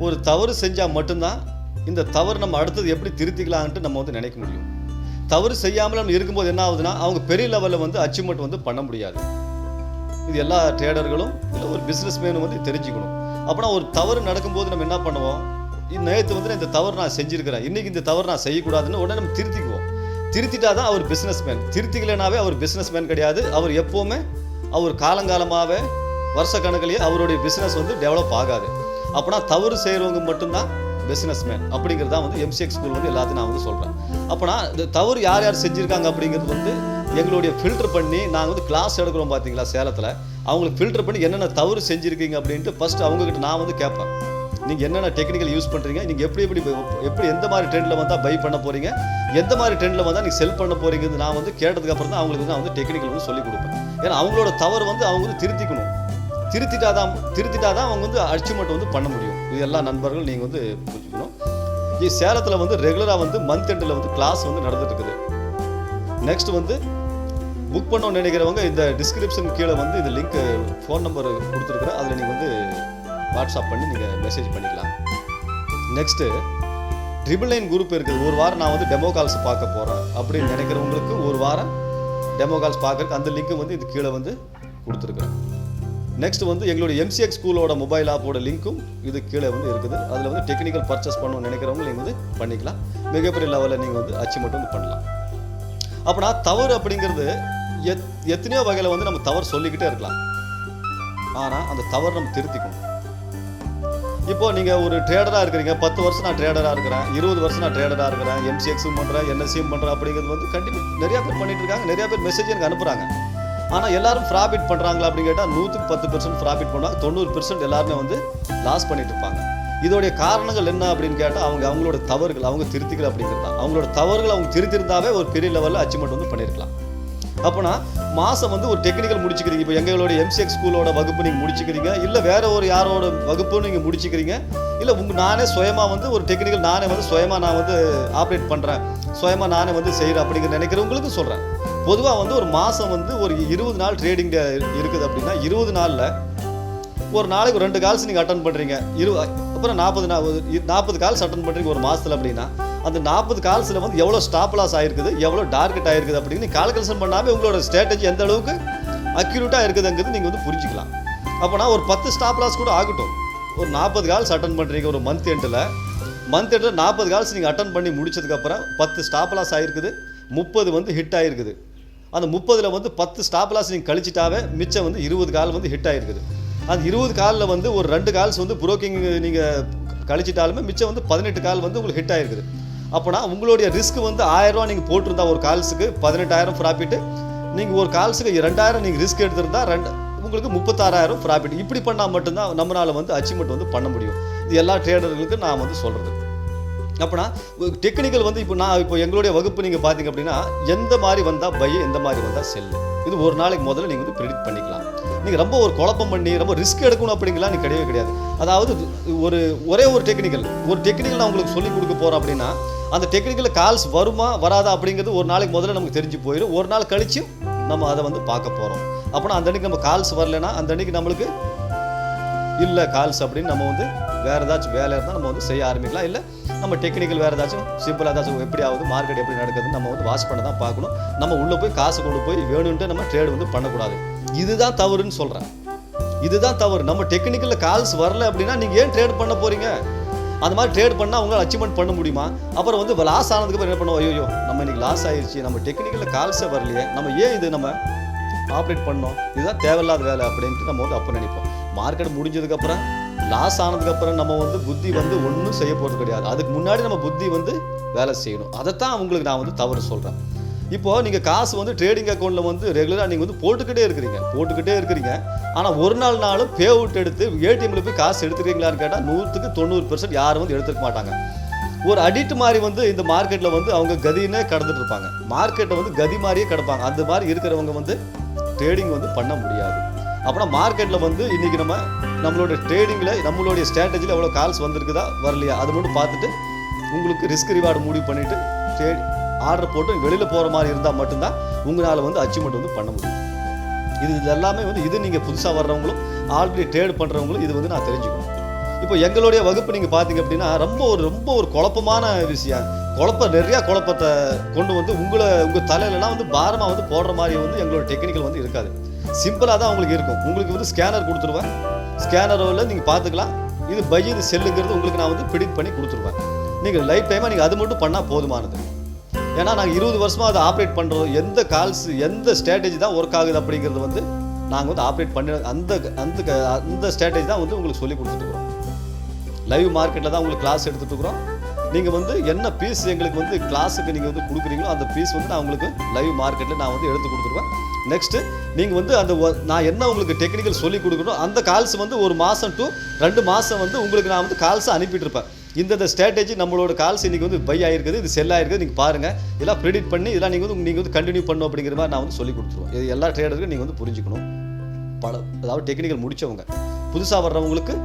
ஒரு தவறு செஞ்சால் மட்டும்தான் இந்த தவறு நம்ம அடுத்தது எப்படி திருத்திக்கலான்ட்டு நம்ம வந்து நினைக்க முடியும். தவறு செய்யாமல் நம்ம இருக்கும்போது என்ன ஆகுதுன்னா அவங்க பெரிய லெவலில் வந்து அச்சீவ்மெண்ட் வந்து பண்ண முடியாது. இது எல்லா ட்ரேடர்களும் இல்லை ஒரு பிஸ்னஸ் மேனும் வந்து தெரிஞ்சுக்கணும். அப்படின்னா ஒரு தவறு நடக்கும்போது நம்ம என்ன பண்ணுவோம், நேற்று வந்து இந்த தவறு நான் செஞ்சுருக்கிறேன், இன்றைக்கி இந்த தவறு நான் செய்யக்கூடாதுன்னு உடனே நம்ம திருத்திக்குவோம். திருத்திட்டா தான் அவர் பிஸ்னஸ் மேன். திருத்திக்கலைனாவே அவர் பிஸ்னஸ் மேன் கிடையாது. அவர் எப்போவுமே அவர் காலங்காலமாகவே வருஷ கணக்கிலேயே அவருடைய பிஸ்னஸ் வந்து டெவலப் ஆகாது. அப்படின்னா தவறு செய்கிறவங்க மட்டும்தான் பிஸ்னஸ் மேன் அப்படிங்கிறது தான் வந்து MCX ஸ்கூல் வந்து எல்லாத்தையும் நான் வந்து சொல்கிறேன். அப்போனா இந்த தவறு யார் யார் செஞ்சுருக்காங்க அப்படிங்கிறது வந்து எங்களுடைய ஃபில்டர் பண்ணி நாங்கள் வந்து கிளாஸ் எடுக்கிறோம் பார்த்தீங்களா சேலத்தில், அவங்களுக்கு ஃபில்டர் பண்ணி என்னென்ன தவறு செஞ்சுருக்கீங்க அப்படின்ட்டு ஃபஸ்ட்டு அவங்ககிட்ட நான் வந்து கேட்பேன். நீங்கள் என்னென்ன டெக்னிக்கல் யூஸ் பண்ணுறீங்க, நீங்கள் எப்படி எந்த மாதிரி ட்ரெண்டில் வந்தால் பை பண்ண போகிறீங்க, எந்த மாதிரி ட்ரெண்டில் வந்தால் நீங்கள் செல் பண்ண போகிறீங்கிறது நான் வந்து கேட்டதுக்கப்புறம் தான் அவங்களுக்கு நான் வந்து டெக்னிக்கல் வந்து சொல்லிக் கொடுப்பேன். ஏன்னா அவங்களோட தவறு வந்து அவங்க வந்து திருத்திக்கணும். திருத்திட்டா தான் அவங்க வந்து அச்சீவ்மெண்ட் வந்து பண்ண முடியும். இது எல்லா நண்பர்கள் நீங்கள் வந்து புரிஞ்சுக்கணும். சேலத்தில் வந்து ரெகுலராக வந்து மந்த் எண்டில் வந்து கிளாஸ் வந்து நடந்துட்டு இருக்குது. நெக்ஸ்ட் வந்து புக் பண்ணணும்னு நினைக்கிறவங்க இந்த டிஸ்கிரிப்ஷன் கீழே வந்து இந்த லிங்க் ஃபோன் நம்பர் கொடுத்துருக்குறேன், அதில் நீங்கள் வந்து வாட்ஸ்அப் பண்ணி நீங்கள் மெசேஜ் பண்ணிக்கலாம். நெக்ஸ்ட்டு 999 குரூப் இருக்குது. ஒரு வாரம் நான் வந்து டெமோ கால்ஸ் பார்க்க போகிறேன் அப்படின்னு நினைக்கிறவங்களுக்கு ஒரு வாரம் டெமோ கால்ஸ் பார்க்குறதுக்கு அந்த லிங்க்கு வந்து இது கீழே வந்து கொடுத்துருக்குறேன். நெக்ஸ்ட் வந்து எங்களுடைய MCX ஸ்கூலோட மொபைல் ஆப்போட லிங்க்கும் இது கீழே வந்து இருக்குது. அதில் வந்து டெக்னிக்கல் பர்ச்சேஸ் பண்ணணும்னு நினைக்கிறவங்க நீங்கள் வந்து பண்ணிக்கலாம். மிகப்பெரிய லெவலில் நீங்கள் வந்து அச்சீவ்மெண்ட் வந்து பண்ணலாம். அப்படின்னா தவறு அப்படிங்கிறது எத்தனையோ வகையில் வந்து நம்ம தவறு சொல்லிக்கிட்டே இருக்கலாம். ஆனால் அந்த தவறு நம்ம திருத்திக்கணும். இப்போது நீங்கள் ஒரு ட்ரேடராக இருக்கிறீங்க, 10 வருஷம் நான் ட்ரேடராக இருக்கிறேன், 20 வருஷம் நான் ட்ரேடராக இருக்கிறேன், MCXும் பண்ணுறேன், NSEயும் பண்ணுறேன் அப்படிங்கிறது வந்து கண்டிப்பாக நிறையா பேர் பண்ணிகிட்டு இருக்காங்க. நிறையா பேர் மெசேஜ் எனக்கு அனுப்புகிறாங்க. ஆனால் எல்லாரும் ப்ராஃபிட் பண்ணுறாங்களா அப்படின்னு கேட்டால் 110% ப்ராஃபிட் பண்ணுவாங்க, 90% எல்லாருமே வந்து லாஸ் பண்ணிட்டு இருப்பாங்க. இதோடைய காரணங்கள் என்ன அப்படின்னு கேட்டால் அவங்களோட தவறுகள் அவங்க திருத்திக்கல அப்படிங்கிறது தான். அவங்களோட தவறுகள் அவங்க திருத்திருந்தாவே ஒரு பெரிய லெவலில் அச்சீவ்மெண்ட் வந்து பண்ணியிருக்கலாம். அப்போனா மாதம் வந்து ஒரு டெக்னிக்கல் முடிச்சுக்கிறீங்க. இப்போ எங்களோட MCX ஸ்கூலோட வகுப்பு நீங்கள் முடிச்சுக்கிறீங்க, இல்லை வேற ஒரு யாரோட வகுப்பு நீங்கள் முடிச்சுக்கிறீங்க, இல்லை நானே சுயமாக வந்து ஒரு டெக்னிக்கல் நானே வந்து சுயமாக நான் வந்து ஆப்ரேட் பண்ணுறேன், சுயமாக நானே வந்து செய்கிறேன் அப்படிங்கிற நினைக்கிறவங்களுக்கு சொல்கிறேன். பொதுவாக வந்து ஒரு மாதம் வந்து ஒரு 20 நாள் ட்ரேடிங் டே இருக்குது அப்படின்னா 20 நாளில் ஒரு நாளைக்கு 2 கால்ஸ் நீங்கள் அட்டன் பண்ணுறீங்க, அப்புறம் 40 கால்ஸ் அட்டன் பண்ணுறீங்க ஒரு மாதத்தில் அப்படின்னா அந்த 40 கால்ஸில் வந்து எவ்வளோ ஸ்டாப் லாஸ் ஆகிருக்குது, எவ்வளோ டார்கெட் ஆகிருக்குது அப்படின்னு நீங்கள் கால்குலேஷன் பண்ணாமல் உங்களோட ஸ்ட்ராட்டஜி எந்த அளவுக்கு அக்யூரேட்டாக இருக்குதுங்கிறது நீங்கள் வந்து புரிஞ்சிக்கலாம். அப்போனா ஒரு 10 ஸ்டாப் லாஸ் கூட ஆகட்டும். ஒரு 40 கால்ஸ் அட்டன் பண்ணுறீங்க ஒரு மந்த் எண்டில் 40 கால்ஸ் நீங்கள் அட்டன் பண்ணி முடிச்சதுக்கப்புறம் 10 ஸ்டாப் லாஸ் ஆகிருக்குது, 30 வந்து ஹிட் ஆகிருக்குது. அந்த 30ல் வந்து 10 ஸ்டாப் லாஸ் நீங்கள் கழிச்சிட்டாவே மிச்சம் வந்து 20 கால் வந்து ஹிட் ஆகிருக்குது. அந்த 20 காலில் வந்து ஒரு 2 கால்ஸ் வந்து புரோக்கிங் நீங்கள் கழிச்சிட்டாலுமே மிச்சம் வந்து 18 கால் வந்து உங்களுக்கு ஹிட் ஆகிருக்குது. அப்போனா உங்களுடைய ரிஸ்க் வந்து 1000 ரூபா நீங்கள் போட்டிருந்தா ஒரு கால்ஸுக்கு 18,000 ப்ராஃபிட்டு, நீங்கள் ஒரு கால்ஸுக்கு 2000 நீங்கள் ரிஸ்க் எடுத்திருந்தா உங்களுக்கு 36,000 ப்ராஃபிட். இப்படி பண்ணால் மட்டும்தான் நம்மளால் வந்து அச்சீவ்மெண்ட் வந்து பண்ண முடியும். இது எல்லா ட்ரேடர்களுக்கு நான் வந்து சொல்கிறது. அப்படின்னா டெக்னிக்கல் வந்து இப்போ எங்களுடைய வகுப்பு நீங்கள் பார்த்தீங்க அப்படின்னா எந்த மாதிரி வந்தால் பை, எந்த மாதிரி வந்தால் செல்லு, இது ஒரு நாளைக்கு முதல்ல நீங்கள் வந்து ப்ரெடிக்ட் பண்ணிக்கலாம். நீங்கள் ரொம்ப ஒரு குழப்பம் பண்ணி ரொம்ப ரிஸ்க் எடுக்கணும் அப்படிங்கலாம் நீங்கள் கிடையாது. அதாவது ஒரே ஒரு டெக்னிக்கல் நான் உங்களுக்கு சொல்லிக் கொடுக்க போகிறோம் அப்படின்னா அந்த டெக்னிக்கலில் கால்ஸ் வருமா வராதா அப்படிங்கிறது ஒரு நாளைக்கு முதல்ல நமக்கு தெரிஞ்சு போயிடும். ஒரு நாள் கழிச்சு நம்ம அதை வந்து பார்க்க போகிறோம். அப்படின்னா அந்த அன்றைக்கி நம்ம கால்ஸ் வரலைன்னா அந்த அன்றைக்கி நம்மளுக்கு இல்லை கால்ஸ் அப்படின்னு நம்ம வந்து வேறு ஏதாச்சும் வேலை இருந்தால் நம்ம வந்து செய்ய ஆரம்பிக்கலாம். இல்லை நம்ம டெக்னிக்கல் வேறு ஏதாச்சும் சிம்பிளாக ஏதாச்சும் எப்படி ஆகுது, மார்க்கெட் எப்படி நடக்குதுன்னு நம்ம வந்து வாட்ச் பண்ண தான் பார்க்கணும். நம்ம உள்ளே போய் காசு கொண்டு போய் வேணும்ன்ட்டு நம்ம ட்ரேட் வந்து பண்ணக்கூடாது. இதுதான் தவறுன்னு சொல்கிறேன். இதுதான் தவறு. நம்ம டெக்னிக்கலில் கால்ஸ் வரல அப்படின்னா நீங்கள் ஏன் ட்ரேட் பண்ண போகிறீங்க? அந்த மாதிரி ட்ரேட் பண்ணால் அவங்களால அச்சீவ்மெண்ட் பண்ண முடியுமா? அப்புறம் வந்து லாஸ் ஆனதுக்கப்புறம் என்ன பண்ணுவோம், ஐயோ நம்ம இன்றைக்கி லாஸ் ஆகிடுச்சு, நம்ம டெக்னிக்கலில் கால்ஸே வரலையே, நம்ம ஏன் இது நம்ம ஆப்ரேட் பண்ணோம், இதுதான் தேவையில்லாத வேலை அப்படின்ட்டு நம்ம வந்து அப்போ நினைப்போம். மார்க்கெட் முடிஞ்சதுக்கப்புறம் லாஸ் ஆனதுக்கப்புறம் நம்ம வந்து புத்தி வந்து ஒன்றும் செய்ய போகிறது கிடையாது. அதுக்கு முன்னாடி நம்ம புத்தி வந்து வேலை செய்யணும். அதைத்தான் உங்களுக்கு நான் வந்து தவறு சொல்கிறேன். இப்போது நீங்கள் காசு வந்து ட்ரேடிங் அக்கௌண்ட்டில் வந்து ரெகுலராக நீங்கள் வந்து போட்டுக்கிட்டே இருக்கிறீங்க. ஆனால் ஒரு நாளும் பே அவுட் எடுத்து ஏடிஎம்மில் போய் காசு எடுத்துக்கிறீங்களான்னு கேட்டால் 100க்கு 90% யாரும் வந்து எடுத்துக்க மாட்டாங்க. ஒரு அடிக்ட் மாதிரி வந்து இந்த மார்க்கெட்டில் வந்து அவங்க கதினே கடந்துட்டு இருப்பாங்க. மார்க்கெட்டை வந்து கதி மாதிரியே கிடப்பாங்க. அந்த மாதிரி இருக்கிறவங்க வந்து ட்ரேடிங் வந்து பண்ண முடியாது. அப்படின்னா மார்க்கெட்டில் வந்து இன்றைக்கி நம்மளோட ட்ரேடிங்கில் நம்மளுடைய ஸ்ட்ராட்டஜியில் எவ்வளோ கால்ஸ் வந்திருக்குதா வரலையா அது மட்டும் பார்த்துட்டு உங்களுக்கு ரிஸ்க் ரிவார்டு முடிவு பண்ணிவிட்டு ஆர்டர் போட்டு வெளியில் போகிற மாதிரி இருந்தால் மட்டும்தான் உங்களால் வந்து அச்சீவ்மெண்ட் வந்து பண்ண முடியும். இது எல்லாமே வந்து இது நீங்கள் புதுசாக வர்றவங்களும் ஆல்ரெடி ட்ரேட் பண்ணுறவங்களும் இது வந்து நான் தெரிஞ்சுக்கணும். இப்போ எங்களுடைய வகுப்பு நீங்கள் பார்த்தீங்க அப்படின்னா ரொம்ப ஒரு குழப்பமான விஷயம், நிறையா குழப்பத்தை கொண்டு வந்து உங்கள் தலையிலலாம் வந்து பாரமாக வந்து போடுற மாதிரி வந்து எங்களோட டெக்னிக்கல் வந்து இருக்காது. சிம்பிளாக தான் உங்களுக்கு இருக்கும். உங்களுக்கு வந்து ஸ்கேனர் கொடுத்துருவேன், ஸ்கேனரில் நீங்கள் பார்த்துக்கலாம். இது பை இது செல்லுங்கிறது உங்களுக்கு நான் வந்து ப்ரிடிக்ட் பண்ணி கொடுத்துருவேன். நீங்கள் லைஃப் டைமாக நீங்கள் அது மட்டும் பண்ணால் போதுமானது. ஏன்னா நாங்கள் 20 வருஷமாக அதை ஆப்ரேட் பண்ணுறோம். எந்த கால்ஸ் எந்த ஸ்ட்ராட்டஜி தான் ஒர்க் ஆகுது அப்படிங்கிறது வந்து நாங்கள் வந்து ஆப்ரேட் பண்ணி அந்த ஸ்ட்ராட்டஜி தான் வந்து உங்களுக்கு சொல்லி கொடுத்துட்டுருக்கோம். லைவ் மார்க்கெட்டில் தான் உங்களுக்கு கிளாஸ் எடுத்துகிட்டு இருக்கிறோம். நீங்கள் வந்து என்ன பீஸ் எங்களுக்கு வந்து கிளாஸுக்கு நீங்கள் வந்து கொடுக்குறீங்களோ அந்த பீஸ் வந்து நான் உங்களுக்கு லைவ் மார்க்கெட்டில் நான் வந்து எடுத்து கொடுத்துருவேன். நெக்ஸ்ட்டு நீங்கள் வந்து நான் என்ன உங்களுக்கு டெக்னிக்கல் சொல்லி கொடுக்கணும் அந்த கால்ஸ் வந்து 1 மாதம் to 2 மாதம் வந்து உங்களுக்கு நான் வந்து கால்ஸை அனுப்பிட்டுருப்பேன். இந்த ஸ்ட்ராட்டஜி நம்மளோட கால்ஸ் இன்றைக்கி வந்து பை ஆகிருக்குது, இது செல் ஆகிருக்குது, நீங்கள் பாருங்கள், இதெல்லாம் ப்ரெடிக்ட் பண்ணி இதெல்லாம் நீங்கள் வந்து கண்டினியூ பண்ணணும் அப்படிங்கிற மாதிரி நான் வந்து சொல்லி கொடுத்துருவோம். இது எல்லா ட்ரேடருக்கும் நீங்கள் வந்து புரிஞ்சுக்கணும். அதாவது டெக்னிக்கல் முடித்தவங்க, புதுசாக வர்றவங்களுக்கு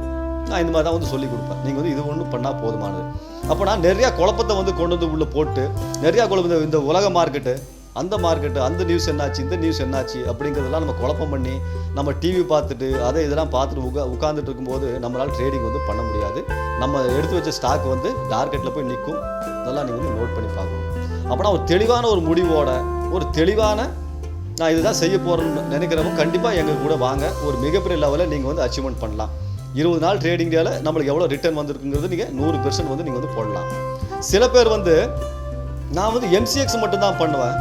நான் இந்த மாதிரி தான் வந்து சொல்லி கொடுப்பேன். நீங்கள் வந்து இது ஒன்றும் பண்ணால் போதுமானது. அப்போ நான் நிறையா குழப்பத்தை வந்து கொண்டு வந்து உள்ளே போட்டு நிறையா குழப்பம், இந்த உலக மார்க்கெட்டு, அந்த நியூஸ் என்னாச்சு, இந்த நியூஸ் என்னாச்சு அப்படிங்கிறதெல்லாம் நம்ம குழப்பம் பண்ணி நம்ம டிவி பார்த்துட்டு இதெல்லாம் பார்த்துட்டு உட்காந்துட்டு இருக்கும்போது நம்மளால் ட்ரேடிங் வந்து பண்ண முடியாது. நம்ம எடுத்து வச்ச ஸ்டாக் வந்து டார்கெட்டில் போய் நிற்கும். இதெல்லாம் நீங்கள் வந்து நோட் பண்ணி பார்க்கணும். அப்படின்னா ஒரு தெளிவான ஒரு முடிவோட நான் இதுதான் செய்ய போகிறேன்னு நினைக்கிறவங்க கண்டிப்பாக எங்கள் கூட வாங்க. ஒரு மிகப்பெரிய லெவலில் நீங்கள் வந்து அச்சீவ்மெண்ட் பண்ணலாம். 20 நாள் ட்ரேடிங் டேல நம்மளுக்கு எவ்வளோ ரிட்டர்ன் வந்திருக்குங்கிறது நீங்கள் 100% வந்து நீங்கள் வந்து போடலாம். சில பேர் வந்து நான் வந்து MCX மட்டும்தான் பண்ணுவேன்,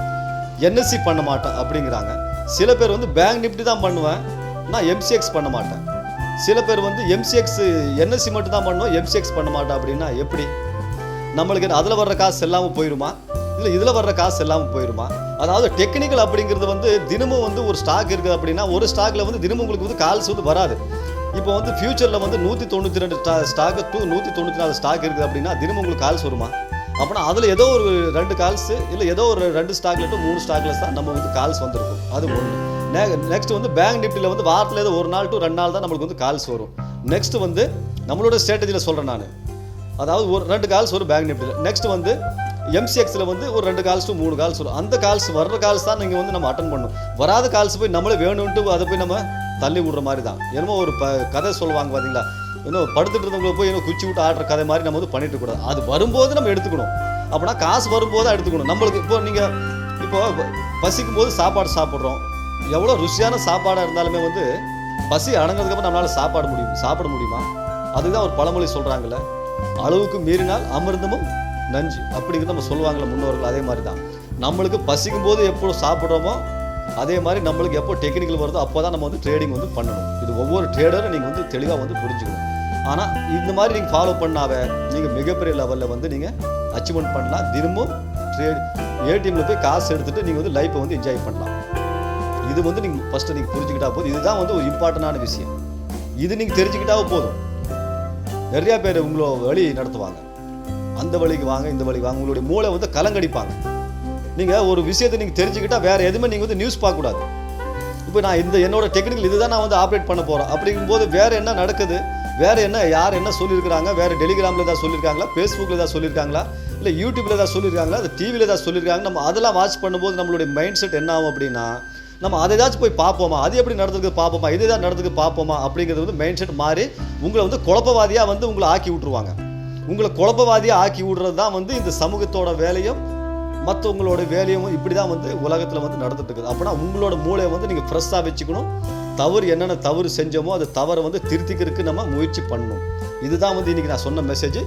NSE பண்ண மாட்டேன் அப்படிங்கிறாங்க. சில பேர் வந்து பேங்க் நிஃப்டி தான் பண்ணுவேன், நான் MCX பண்ண மாட்டேன். சில பேர் வந்து MCX NSE மட்டும் தான் பண்ணுவேன், MCX பண்ண மாட்டேன். அப்படின்னா எப்படி? நம்மளுக்கு அதில் வர்ற காசு எல்லாமே போயிடுமா, இல்லை இதில் வர்ற காசு எல்லாமே போயிடுமா? அதாவது டெக்னிக்கல் அப்படிங்கிறது வந்து தினமும் வந்து ஒரு ஸ்டாக் இருக்குது அப்படின்னா ஒரு ஸ்டாக்கில் வந்து தினமும் உங்களுக்கு வந்து கால்ஸ் வந்து வராது. இப்போ வந்து ஃபியூச்சரில் வந்து 192 ஸ்டாக்கு to 194 ஸ்டாக் இருக்குது அப்படின்னா தினமும் உங்களுக்கு கால்ஸ் வருமா? அப்படின்னா அதில் ஏதோ ஒரு 2 கால்ஸு இல்லை ஏதோ ஒரு 2 ஸ்டாக்ல to 3 ஸ்டாக்ல தான் நம்ம வந்து கால்ஸ் வந்திருக்கும். அது ஒன்று. நெக்ஸ்ட் வந்து பேங்க் நிஃப்டியில் வந்து வாரத்தில் ஏதோ 1 நாள் to 2 நாள் தான் நம்மளுக்கு வந்து கால்ஸ் வரும். நெக்ஸ்ட் வந்து நம்மளோட ஸ்ட்ராட்டஜியில் சொல்கிறேன் நான், அதாவது ஒரு 2 கால்ஸ் வரும் பேங்க் நிஃப்டியில். நெக்ஸ்ட் வந்து MCXயில் வந்து ஒரு 2 கால்ஸ் to 3 கால்ஸ் வரும். அந்த கால்ஸ் வர்ற கால்ஸ் தான் நீங்கள் வந்து நம்ம அட்டன் பண்ணணும். வராத கால்ஸ் போய் நம்மளே வேணும்ட்டு அதை போய் நம்ம தள்ளி விடுற மாதிரி தான். என்னமோ ஒரு கதை சொல்லுவாங்க பார்த்தீங்களா, இன்னும் படுத்துட்டு இருந்தவங்களை போய் இன்னும் குச்சி விட்டு ஆடுற கதை மாதிரி நம்ம வந்து பண்ணிட்டு கூடாது. அது வரும்போது நம்ம எடுத்துக்கணும். அப்படின்னா காசு வரும்போது எடுத்துக்கணும். நம்மளுக்கு இப்போ பசிக்கும் போது சாப்பாடு சாப்பிட்றோம், எவ்வளோ ருசியான சாப்பாடாக இருந்தாலுமே வந்து பசி அடங்கிறதுக்கப்புறம் நம்மளால் சாப்பிட முடியுமா? அதுதான் ஒரு பழமொழி சொல்கிறாங்கல்ல, அளவுக்கு மீறினால் அமிர்தமும் நஞ்சு அப்படிங்கிறது நம்ம சொல்லுவாங்கள்ல முன்னோர்கள். அதே மாதிரி தான் நம்மளுக்கு பசிக்கும் போது எப்போ சாப்பிட்றோமோ அதே மாதிரி நம்மளுக்கு எப்போ டெக்னிக்கல் வருதோ அப்போ தான் நம்ம வந்து ட்ரேடிங் வந்து பண்ணணும். இது ஒவ்வொரு ட்ரேடரும் நீங்கள் வந்து தெளிவாக வந்து புரிஞ்சுக்கணும். ஆனால் இந்த மாதிரி நீங்கள் ஃபாலோ பண்ணாவே நீங்கள் மிகப்பெரிய லெவலில் வந்து நீங்கள் அச்சீவ்மெண்ட் பண்ணலாம். தினமும் ஏடிஎம்மில் போய் காசு எடுத்துகிட்டு நீங்கள் வந்து லைஃப்பை வந்து என்ஜாய் பண்ணலாம். இது வந்து நீங்கள் ஃபஸ்ட்டு நீங்கள் புரிஞ்சுக்கிட்டா போதும். இதுதான் வந்து ஒரு இம்பார்ட்டண்டான விஷயம். இது நீங்கள் தெரிஞ்சுக்கிட்டாவே போதும். நிறையா பேர் உங்களை வழி நடத்துவாங்க, அந்த வழிக்கு வாங்க இந்த வழிக்கு வாங்க, உங்களுடைய மூளை வந்து கலங்கடிப்பாங்க. நீங்கள் ஒரு விஷயத்தை நீங்கள் தெரிஞ்சுக்கிட்டால் வேறு எதுவுமே நீங்கள் வந்து நியூஸ் பார்க்கக்கூடாது. இப்போ நான் என்னோட டெக்னிக்கல் இதுதான் நான் வந்து ஆப்ரேட் பண்ண போகிறேன் அப்படிங்கும்போது வேறு என்ன நடக்குது, வேறு என்ன யார் என்ன சொல்லியிருக்கிறாங்க, வேறு டெலிகிராமில் ஏதாவது சொல்லியிருக்காங்களா, ஃபேஸ்புக்கில் ஏதாவது சொல்லியிருக்காங்களா, இல்லை யூடியூப்பில் ஏதாவது சொல்லியிருக்காங்களா, அது டிவியில் ஏதாவது சொல்லியிருக்காங்க, நம்ம அதெல்லாம் வாட்ச் பண்ணும்போது நம்மளுடைய மைண்ட் செட் என்ன ஆகும் அப்படின்னா நம்ம அதை ஏதாச்சும் போய் பார்ப்போமா, அது எப்படி நடந்துருக்கு பார்ப்போமா, இது ஏதாவது நடந்துருக்கு பார்ப்போமா அப்படிங்கிறது வந்து மைண்ட் செட் மாறி உங்களை வந்து குழப்பவாதியாக வந்து உங்களை ஆக்கி விட்ருவாங்க. உங்களை குழப்பவாதியாக ஆக்கி விடுறது தான் வந்து இந்த சமூகத்தோட வேலையும் மற்றவங்களோட வேலையும் இப்படி தான் வந்து உலகத்தில் வந்து நடந்துட்டு இருக்குது. அப்படின்னா உங்களோட மூளையை வந்து நீங்கள் ஃப்ரெஷ்ஷாக வச்சுக்கணும். என்னென்ன தவறு செஞ்சோமோ அது தவறை வந்து திருத்திக்கிறதுக்கு நம்ம முயற்சி பண்ணணும். இதுதான் வந்து இன்றைக்கி நான் சொன்ன மெசேஜ்.